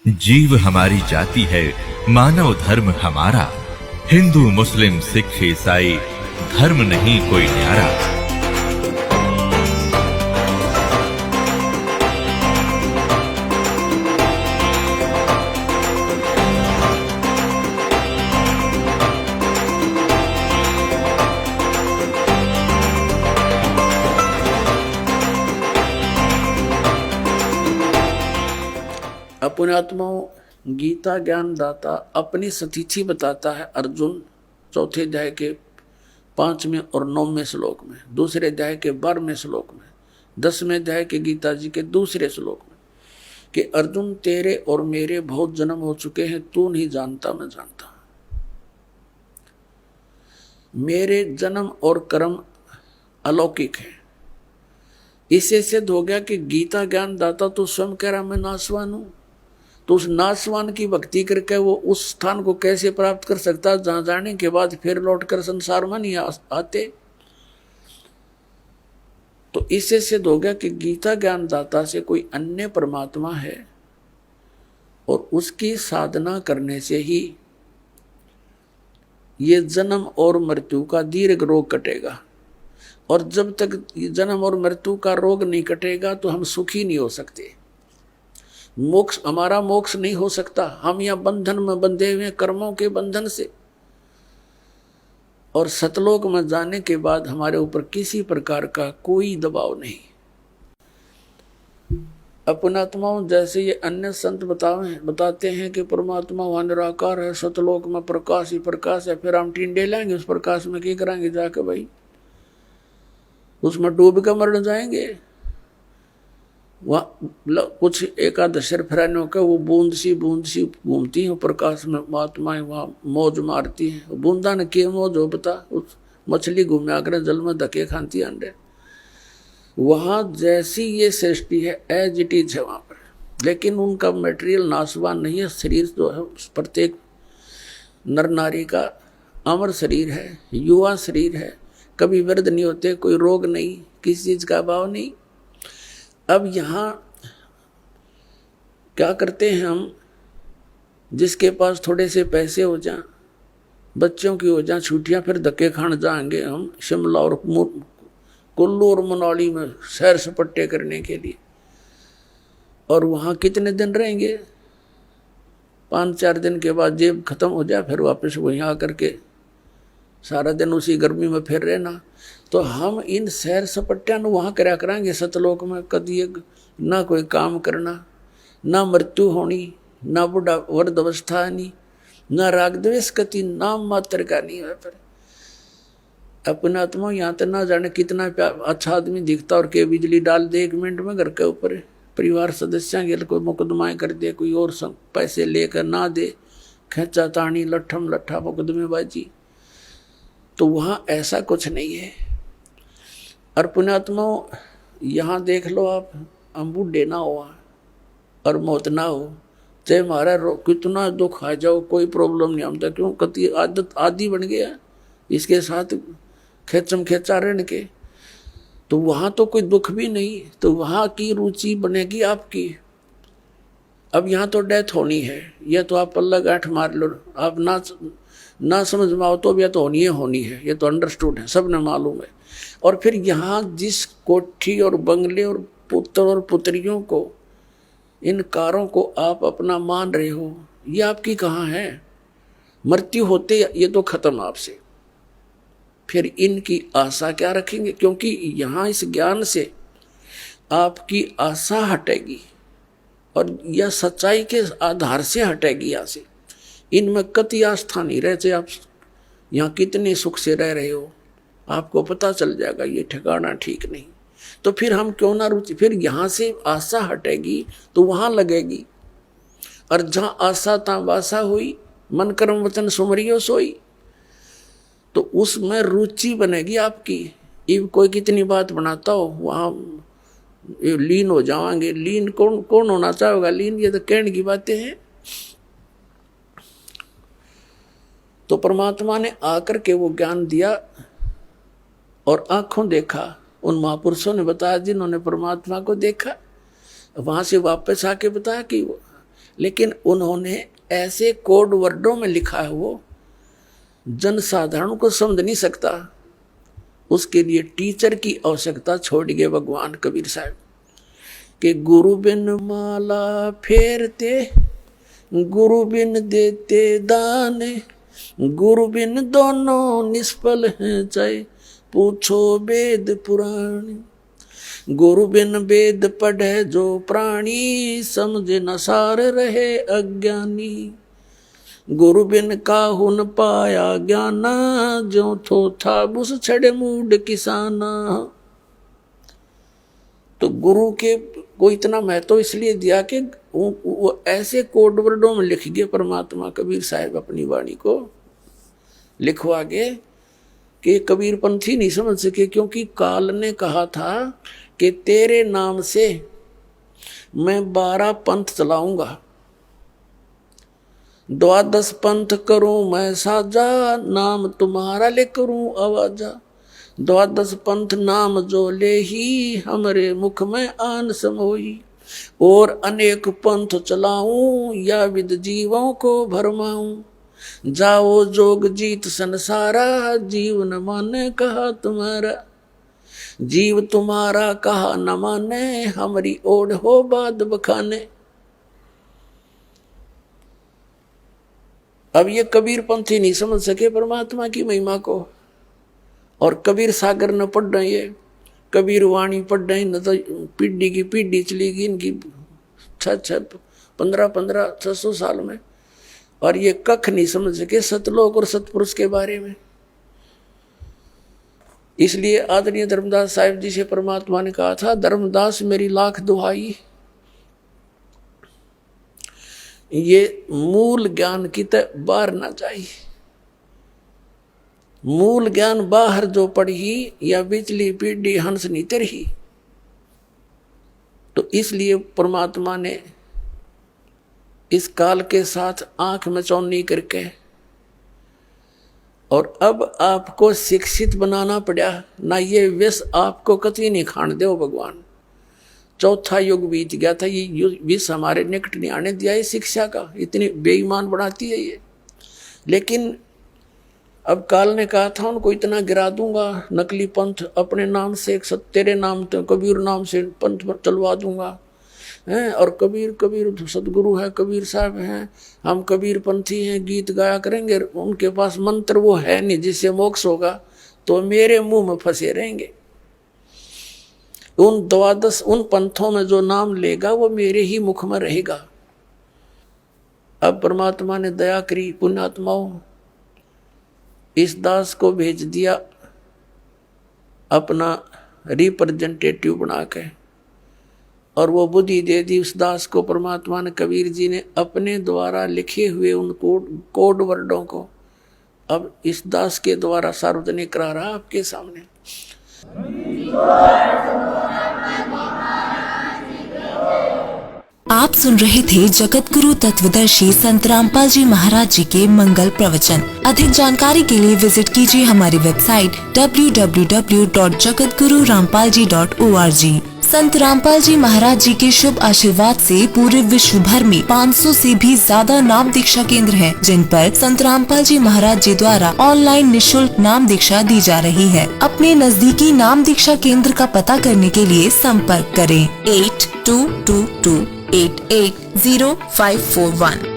जीव हमारी जाति है, मानव धर्म हमारा। हिंदू मुस्लिम सिख ईसाई धर्म नहीं कोई न्यारा। पुण्यात्माओं, गीता ज्ञान दाता अपनी सतीथि बताता है अर्जुन चौथे अध्याय के 5वें और 9वें श्लोक में, दूसरे अध्याय के 12वें श्लोक में, 10वें अध्याय के गीता जी के दूसरे श्लोक में कि अर्जुन तेरे और मेरे बहुत जन्म हो चुके हैं, तू नहीं जानता मैं जानता। मेरे जन्म और कर्म अलौकिक है। इससे सिद्ध हो गया कि गीता ज्ञान दाता तो स्वयं कह रहा मैं नासवान हूं, तो उस नासवान की भक्ति करके वो उस स्थान को कैसे प्राप्त कर सकता जहां जाने के बाद फिर लौटकर संसार में नहीं आते। तो इससे सिद्ध हो गया कि गीता ज्ञान दाता से कोई अन्य परमात्मा है और उसकी साधना करने से ही ये जन्म और मृत्यु का दीर्घ रोग कटेगा। और जब तक जन्म और मृत्यु का रोग नहीं कटेगा तो हम सुखी नहीं हो सकते। मोक्ष, हमारा मोक्ष नहीं हो सकता। हम यहाँ बंधन में बंधे हुए कर्मों के बंधन से, और सतलोक में जाने के बाद हमारे ऊपर किसी प्रकार का कोई दबाव नहीं। अपनात्माओं, जैसे ये अन्य संत बताते हैं कि परमात्मा वहां निराकार है, सतलोक में प्रकाश ही प्रकाश है, फिर हम टिंडे लाएंगे उस प्रकाश में, क्या करेंगे जाके भाई? उसमें डूब कर मर जाएंगे। वहाँ कुछ एक आध सिर फिराने का वो बूंद सी घूमती है प्रकाश में, महात्माएं वहाँ मौज मारती हैं। बूंदा ने के मौज हो बता, उस मछली घूमे आकर जल में धके खाती अंडे। वहाँ जैसी ये सृष्टि है एज इट इज है वहाँ पर, लेकिन उनका मटेरियल नाशवान नहीं है। शरीर जो है प्रत्येक नर नारी का अमर शरीर है, युवा शरीर है, कभी वृद्ध नहीं होते, कोई रोग नहीं, किसी चीज का अभाव नहीं। अब यहाँ क्या करते हैं हम, जिसके पास थोड़े से पैसे हो जाएं, बच्चों की हो जाएं छुट्टियां, फिर धक्के खान जाएंगे हम शिमला और कुल्लू और मनाली में सैर सपट्टे करने के लिए। और वहाँ कितने दिन रहेंगे? 5-4 दिन के बाद जेब खत्म हो जाए, फिर वापस वहीं आकर के सारा दिन उसी गर्मी में फिर रहना। तो हम इन सैर सपट्टियां वहां करा करांगे सतलोक में, कभी ना कोई काम करना, ना मृत्यु होनी, ना बुढ़ा वृद्ध अवस्था नहीं, ना राग द्वेष कति नाम मात्र का नहीं है। पर अपना आत्मा यहाँ तो ना जाने कितना अच्छा आदमी दिखता और के बिजली डाल दे 1 मिनट में घर के ऊपर, परिवार सदस्य के कोई मुकदमाएं कर दे, कोई और पैसे लेकर ना दे, खेचा तानी लट्ठम लट्ठा मुकदमेबाजी। तो वहां ऐसा कुछ नहीं है। और पुण्यात्माओं, यहाँ देख लो आप, हम बूढ़े ना हो और मौत ना हो, चाहे हमारा कितना दुख आ जाओ कोई प्रॉब्लम नहीं। हम तो क्यों कति आदत आदि बन गया इसके साथ खेचम खेचा रहने के, तो वहाँ तो कोई दुख भी नहीं, तो वहाँ की रुचि बनेगी आपकी। अब यहाँ तो डेथ होनी है, यह तो आप पल्ला गांठ मार लो, आप ना समझ में आओ तो भी तो होनी है, ये तो अंडरस्टूड है, सबने मालूम है। और फिर यहाँ जिस कोठी और बंगले और पुत्र और पुत्रियों को, इन कारों को आप अपना मान रहे हो, ये आपकी कहाँ है? मृत्यु होते ये तो खत्म आपसे, फिर इनकी आशा क्या रखेंगे? क्योंकि यहाँ इस ज्ञान से आपकी आशा हटेगी और यह सच्चाई के आधार से हटेगी। यहाँ से इनमें कति आस्था नहीं रहते। आप यहाँ कितने सुख से रह रहे हो, आपको पता चल जाएगा ये ठिकाना ठीक नहीं। तो फिर हम क्यों ना रुचि, फिर यहाँ से आशा हटेगी तो वहां लगेगी। और जहाँ आशा तहाँ वासा हुई, मन कर्म वचन सुमरियो सोई, तो उसमें रुचि बनेगी आपकी। इब कोई कितनी बात बनाता हो, वहां लीन हो जाएंगे। लीन कौन होना चाहेगा? लीन ये तो कहने की बातें हैं। तो परमात्मा ने आकर के वो ज्ञान दिया और आंखों देखा, उन महापुरुषों ने बताया जिन्होंने परमात्मा को देखा। वहां से वापस आके बताया कि लेकिन उन्होंने ऐसे कोड वर्डों में लिखा है, वो जनसाधारण को समझ नहीं सकता। उसके लिए टीचर की आवश्यकता छोड़ गए भगवान कबीर साहब कि गुरु बिन माला फेरते, गुरु बिन देते दाने, गुरु बिन दोनों निष्फल हैं चाहे पूछो वेद पुराण। गुरु बिन वेद पढ़े जो प्राणी, समझे न सार रहे अज्ञानी। गुरु बिन काहू न पाया ज्ञाना, जो थो था बुस छड़े मूड किसाना। तो गुरु के को इतना महत्व इसलिए दिया कि वो ऐसे कोड वर्डों में लिख गए परमात्मा कबीर साहब अपनी वाणी को लिखवा गए कि कबीर पंथी नहीं समझ सके, क्योंकि काल ने कहा था कि तेरे नाम से मैं 12 पंथ चलाऊंगा, 12 पंथ करूं मैं साजा, नाम तुम्हारा ले करूं आवाजा। 12 पंथ नाम जो ले ही, हमरे मुख में आन समोई। और अनेक पंथ चलाऊं, या विद जीवों को भरमाऊं। जाओ जोग जीत संसारा, जीव न माने कहा तुम्हारा। जीव तुम्हारा कहा न माने, हमारी ओढ़ हो बाद बखाने। अब ये कबीर पंथी नहीं समझ सके परमात्मा की महिमा को, और कबीर सागर न पढ़ रहे, ये कबीर वाणी पढ़ रहे, न तो पीढ़ी की पीढ़ी चलेगी इनकी 600 साल में, और ये कख नहीं समझ सके सतलोक और सतपुरुष के बारे में। इसलिए आदरणीय धर्मदास साहिब जी से परमात्मा ने कहा था, धर्मदास मेरी लाख दुहाई, ये मूल ज्ञान की तरह बाहर ना जाए। मूल ज्ञान बाहर जो पढ़ी, या बिचली पीढ़ी हंस नहीं तरही। तो इसलिए परमात्मा ने इस काल के साथ आंख में चौनी करके, और अब आपको शिक्षित बनाना पड़ा ना, ये विष आपको कतई नहीं खान दो भगवान। चौथा युग बीत गया था, ये विष हमारे निकट नहीं आने दिया है शिक्षा का, इतनी बेईमान बनाती है ये। लेकिन अब काल ने कहा था उनको इतना गिरा दूंगा, नकली पंथ अपने नाम से, तेरे नाम तो कबीर नाम से पंथ चलवा दूंगा हैं। और कबीर कबीर सदगुरु है, कबीर साहब हैं, हम कबीर पंथी हैं, गीत गाया करेंगे। उनके पास मंत्र वो है नहीं जिससे मोक्ष होगा, तो मेरे मुंह में फंसे रहेंगे। उन 12 उन पंथों में जो नाम लेगा वो मेरे ही मुख में रहेगा। अब परमात्मा ने दया करी, पुण्यात्माओं, इस दास को भेज दिया अपना रिप्रेजेंटेटिव बना के, और वो बुद्धि दे दी उस दास को परमात्मा ने, कबीर जी ने अपने द्वारा लिखे हुए उन कोड वर्डों को अब इस दास के द्वारा सार्वजनिक करा रहा आपके सामने। आप सुन रहे थे जगत गुरु तत्वदर्शी संत रामपाल जी महाराज जी के मंगल प्रवचन। अधिक जानकारी के लिए विजिट कीजिए हमारी वेबसाइट www.jagatgururampalji.org। संत रामपाल जी महाराज जी के शुभ आशीर्वाद से पूरे विश्व भर में 500 से भी ज्यादा नाम दीक्षा केंद्र हैं, जिन पर संत रामपाल जी महाराज जी द्वारा ऑनलाइन निशुल्क नाम दीक्षा दी जा रही है। अपने नजदीकी नाम दीक्षा केंद्र का पता करने के लिए संपर्क करें 8222880541।